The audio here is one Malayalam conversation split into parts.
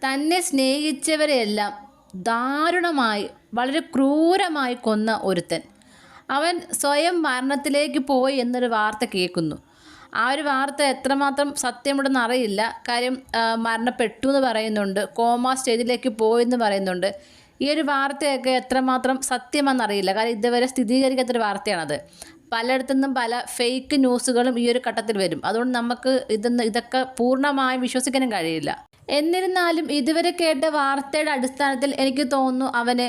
തന്നെ സ്നേഹിച്ചവരെയെല്ലാം ദാരുണമായി വളരെ ക്രൂരമായി കൊന്ന ഒരുത്തൻ അവൻ സ്വയം മരണത്തിലേക്ക് പോയി എന്നൊരു വാർത്ത കേൾക്കുന്നു. ആ ഒരു വാർത്ത എത്രമാത്രം സത്യമുണ്ടെന്ന് അറിയില്ല. കാര്യം മരണപ്പെട്ടു എന്ന് പറയുന്നുണ്ട്, കോമ സ്റ്റേജിലേക്ക് പോയെന്ന് പറയുന്നുണ്ട്. ഈ ഒരു വാർത്തയൊക്കെ എത്രമാത്രം സത്യമെന്നറിയില്ല. കാര്യം ഇതുവരെ സ്ഥിരീകരിക്കാത്തൊരു വാർത്തയാണത്. പലയിടത്തുനിന്നും പല ഫേക്ക് ന്യൂസുകളും ഈ ഒരു ഘട്ടത്തിൽ വരും. അതുകൊണ്ട് നമുക്ക് ഇതൊക്കെ പൂർണ്ണമായും വിശ്വസിക്കാനും കഴിയില്ല. എന്നിരുന്നാലും ഇതുവരെ കേട്ട വാർത്തയുടെ അടിസ്ഥാനത്തിൽ എനിക്ക് തോന്നുന്നു അവന്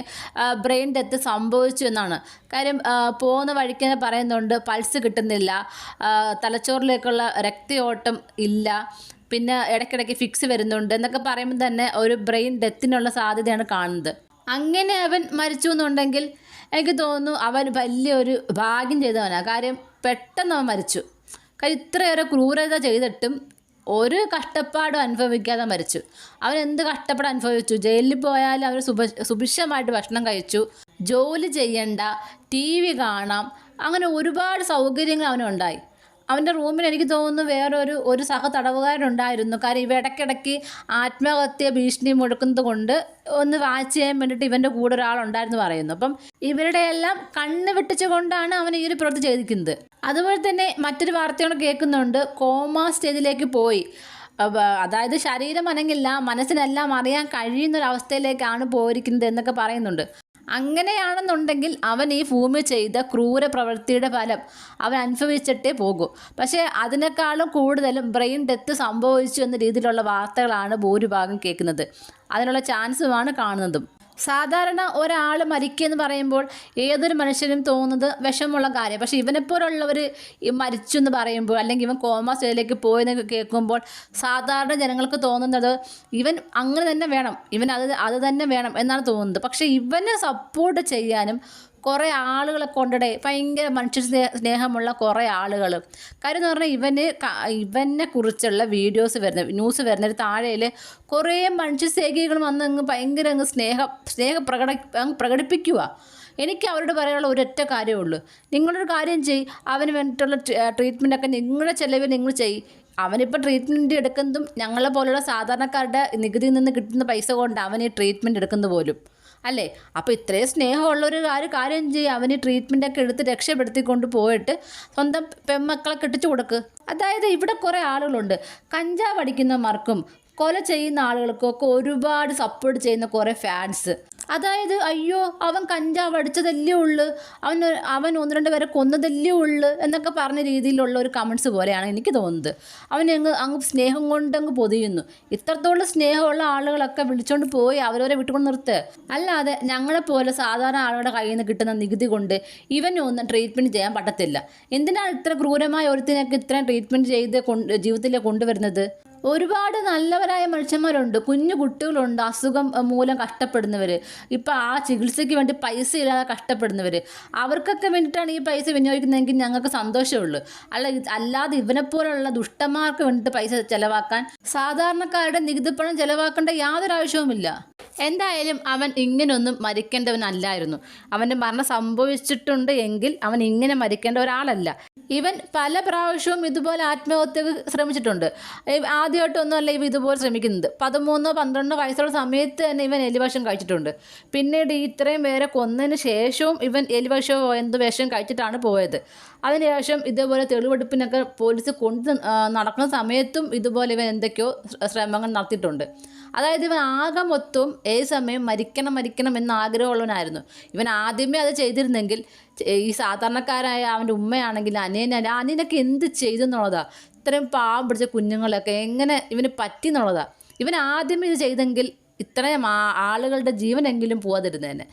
ബ്രെയിൻ ഡെത്ത് സംഭവിച്ചു എന്നാണ്. കാര്യം പോകുന്ന വഴിക്ക് തന്നെ പറയുന്നുണ്ട്, പൾസ് കിട്ടുന്നില്ല, തലച്ചോറിലേക്കുള്ള രക്തയോട്ടം ഇല്ല, പിന്നെ ഇടയ്ക്കിടയ്ക്ക് ഫിക്സ് വരുന്നുണ്ട് എന്നൊക്കെ പറയുമ്പോൾ തന്നെ ഒരു ബ്രെയിൻ ഡെത്തിനുള്ള സാധ്യതയാണ് കാണുന്നത്. അങ്ങനെ അവൻ മരിച്ചു എന്നുണ്ടെങ്കിൽ എനിക്ക് തോന്നുന്നു അവൻ വലിയൊരു ഭാഗ്യം ചെയ്തവനാണ്. കാര്യം പെട്ടെന്ന് അവൻ മരിച്ചു. കാര്യം ഇത്രയേറെ ക്രൂരത ചെയ്തിട്ടും ഒരു കഷ്ടപ്പാടും അനുഭവിക്കാതെ മരിച്ചു. അവൻ എന്ത് കഷ്ടപ്പാട് അനുഭവിച്ചു? ജയിലിൽ പോയാലും അവൻ സുഭിക്ഷമായിട്ട് ഭക്ഷണം കഴിച്ചു, ജോലി ചെയ്യണ്ട, TV കാണാം, അങ്ങനെ ഒരുപാട് സൗകര്യങ്ങൾ അവനുണ്ടായി. അവൻ്റെ റൂമിൽ എനിക്ക് തോന്നുന്നു വേറൊരു സഹ തടവുകാരുണ്ടായിരുന്നു. കാര്യം ഇവ ഇടയ്ക്കിടയ്ക്ക് ആത്മഹത്യ ഭീഷണി മുഴക്കുന്നത് കൊണ്ട് ഒന്ന് വാച്ച് ചെയ്യാൻ വേണ്ടിയിട്ട് ഇവൻ്റെ കൂടെ ഒരാളുണ്ടായിരുന്നു പറയുന്നു. അപ്പം ഇവരുടെ എല്ലാം കണ്ണ് വെട്ടിച്ചുകൊണ്ടാണ് അവൻ ഈ ഒരു പ്രവൃത്തി ചെയ്തിരിക്കുന്നത്. അതുപോലെ തന്നെ മറ്റൊരു വാർത്തയോട് കേൾക്കുന്നുണ്ട്, കോമ സ്റ്റേജിലേക്ക് പോയി. അതായത് ശരീരം അനങ്ങില്ല, മനസ്സിനെല്ലാം അറിയാൻ കഴിയുന്നൊരവസ്ഥയിലേക്കാണ് പോയിരിക്കുന്നത് എന്നൊക്കെ പറയുന്നുണ്ട്. അങ്ങനെയാണെന്നുണ്ടെങ്കിൽ അവൻ ഈ ഭൂമി ചെയ്ത ക്രൂര പ്രവൃത്തിയുടെ ഫലം അവൻ അനുഭവിച്ചിട്ടേ പോകൂ. പക്ഷേ അതിനേക്കാളും കൂടുതലും ബ്രെയിൻ ഡെത്ത് സംഭവിച്ചു എന്ന രീതിയിലുള്ള വാർത്തകളാണ് ഭൂരിഭാഗം കേൾക്കുന്നത്. അതിനുള്ള ചാൻസുമാണ് കാണുന്നതും. സാധാരണ ഒരാൾ മരിക്കുക എന്ന് പറയുമ്പോൾ ഏതൊരു മനുഷ്യനും തോന്നുന്നത് വിഷമമുള്ള കാര്യം. പക്ഷേ ഇവനെപ്പോലുള്ളവർ മരിച്ചു എന്ന് പറയുമ്പോൾ, അല്ലെങ്കിൽ ഇവൻ കോമ സ്റ്റേജിലേക്ക് പോയെന്ന് കേൾക്കുമ്പോൾ സാധാരണ ജനങ്ങൾക്ക് തോന്നുന്നത് ഇവൻ അങ്ങനെ തന്നെ വേണം, ഇവൻ അത് തന്നെ വേണം എന്നാണ് തോന്നുന്നത്. പക്ഷേ ഇവനെ സപ്പോർട്ട് ചെയ്യാനും കുറേ ആളുകളെ കൊണ്ടിടെ ഭയങ്കര മനുഷ്യ സ്നേഹമുള്ള കുറേ ആളുകൾ. കാര്യം എന്ന് പറഞ്ഞാൽ ഇവനെ കുറിച്ചുള്ള വീഡിയോസ് ന്യൂസ് വരുന്നൊരു താഴെയിൽ കുറേ മനുഷ്യസ്നേഹികൾ വന്ന് ഭയങ്കര പ്രകടിപ്പിക്കുക. എനിക്ക് അവരോട് പറയാനുള്ള ഒരൊറ്റ കാര്യമേ ഉള്ളൂ, നിങ്ങളൊരു കാര്യം ചെയ്യ്, അവന് വേണ്ടിയിട്ടുള്ള ട്രീറ്റ്മെൻറ്റൊക്കെ നിങ്ങളുടെ ചിലവിൽ നിങ്ങൾ ചെയ്യ്. അവനിപ്പോൾ ട്രീറ്റ്മെൻറ്റ് എടുക്കുന്നതും ഞങ്ങളെ പോലുള്ള സാധാരണക്കാരുടെ നികുതിയിൽ നിന്ന് കിട്ടുന്ന പൈസ കൊണ്ട് അവൻ ഈ ട്രീറ്റ്മെൻറ്റ് എടുക്കുന്നത് പോലും അല്ലേ. അപ്പോൾ ഇത്രയും സ്നേഹമുള്ളൊരു കാര്യം ചെയ്യുക, അവന് ട്രീറ്റ്മെൻറ്റൊക്കെ എടുത്ത് രക്ഷപ്പെടുത്തിക്കൊണ്ട് പോയിട്ട് സ്വന്തം പെൺമക്കളെ കെട്ടിച്ചു കൊടുക്ക്. അതായത് ഇവിടെ കുറേ ആളുകളുണ്ട്, കഞ്ചാവ് അടിക്കുന്നവർക്കും കൊല ചെയ്യുന്ന ആളുകൾക്കൊക്കെ ഒരുപാട് സപ്പോർട്ട് ചെയ്യുന്ന കുറേ ഫാൻസ്. അതായത് അയ്യോ അവൻ കഞ്ചാവ് അടിച്ചതല്ലേ ഉള്ളു, അവൻ 1-2 പേരെ കൊന്നതല്ലേ ഉള്ളു എന്നൊക്കെ പറഞ്ഞ രീതിയിലുള്ള ഒരു കമൻസ് പോലെയാണ് എനിക്ക് തോന്നുന്നത്. അങ്ങ് സ്നേഹം കൊണ്ടങ്ങ് പൊതിയുന്നു. ഇത്രത്തോളം സ്നേഹമുള്ള ആളുകളൊക്കെ വിളിച്ചുകൊണ്ട് പോയി അവരവരെ വിട്ടുകൊണ്ട് നിർത്തുക. അല്ലാതെ ഞങ്ങളെപ്പോലെ സാധാരണ ആളുകളുടെ കയ്യിൽ നിന്ന് കിട്ടുന്ന നികുതി കൊണ്ട് ഇവനൊന്നും ട്രീറ്റ്മെൻറ്റ് ചെയ്യാൻ പറ്റത്തില്ല. എന്തിനാണ് ഇത്ര ക്രൂരമായ ഒരുത്തിനൊക്കെ ഇത്രയും ട്രീറ്റ്മെൻറ്റ് ചെയ്ത് ജീവിതത്തിലേക്ക് കൊണ്ടുവരുന്നത്? ഒരുപാട് നല്ലവരായ മനുഷ്യന്മാരുണ്ട്, കുഞ്ഞു കുട്ടികളുണ്ട്, അസുഖം മൂലം കഷ്ടപ്പെടുന്നവർ, ഇപ്പോൾ ആ ചികിത്സയ്ക്ക് വേണ്ടി പൈസ ഇല്ലാതെ കഷ്ടപ്പെടുന്നവർ. അവർക്കൊക്കെ വേണ്ടിയിട്ടാണ് ഈ പൈസ വിനിയോഗിക്കുന്നതെങ്കിൽ ഞങ്ങൾക്ക് സന്തോഷമുള്ളൂ. അല്ലാതെ ഇവനെപ്പോലുള്ള ദുഷ്ടന്മാർക്ക് വേണ്ടിയിട്ട് പൈസ ചിലവാക്കാൻ സാധാരണക്കാരുടെ നികുതിപ്പണം ചിലവാക്കേണ്ട യാതൊരു ആവശ്യവുമില്ല. എന്തായാലും അവൻ ഇങ്ങനെയൊന്നും മരിക്കേണ്ടവനല്ലായിരുന്നു. അവൻ്റെ മരണം സംഭവിച്ചിട്ടുണ്ട് എങ്കിൽ അവൻ ഇങ്ങനെ മരിക്കേണ്ട ഒരാളല്ല. ഇവൻ പല പ്രാവശ്യവും ഇതുപോലെ ആത്മഹത്യക്ക് ശ്രമിച്ചിട്ടുണ്ട്. ആദ്യമായിട്ടൊന്നുമല്ല ഇവ ഇതുപോലെ ശ്രമിക്കുന്നത്. 13-12 വയസ്സുള്ള സമയത്ത് തന്നെ ഇവൻ എലിവിഷം കഴിച്ചിട്ടുണ്ട്. പിന്നീട് ഇത്രയും പേരെ കൊന്നതിന് ശേഷവും ഇവൻ എലിവിഷമോ എന്ത് വിഷം കഴിച്ചിട്ടാണ് പോയത്. അതിനുശേഷം ഇതേപോലെ തെളിവെടുപ്പിനൊക്കെ പോലീസ് നടക്കുന്ന സമയത്തും ഇതുപോലെ ഇവൻ എന്തൊക്കെയോ ശ്രമങ്ങൾ നടത്തിയിട്ടുണ്ട്. അതായത് ഇവൻ ആകെ മൊത്തവും സമയം മരിക്കണം എന്ന ആഗ്രഹമുള്ളവനായിരുന്നു. ഇവൻ ആദ്യമേ അത് ചെയ്തിരുന്നെങ്കിൽ ഈ സാധാരണക്കാരായ അവൻ്റെ ഉമ്മയാണെങ്കിൽ അനിയനൊക്കെ എന്ത് ചെയ്തു എന്നുള്ളതാണ്. ഇത്രയും പാവം പിടിച്ച കുഞ്ഞുങ്ങളൊക്കെ എങ്ങനെ ഇവന് പറ്റി എന്നുള്ളതാണ്. ഇവൻ ആദ്യമേ ഇത് ചെയ്തെങ്കിൽ ഇത്രയും ആളുകളുടെ ജീവനെങ്കിലും പോകാതിരുന്നേനെ.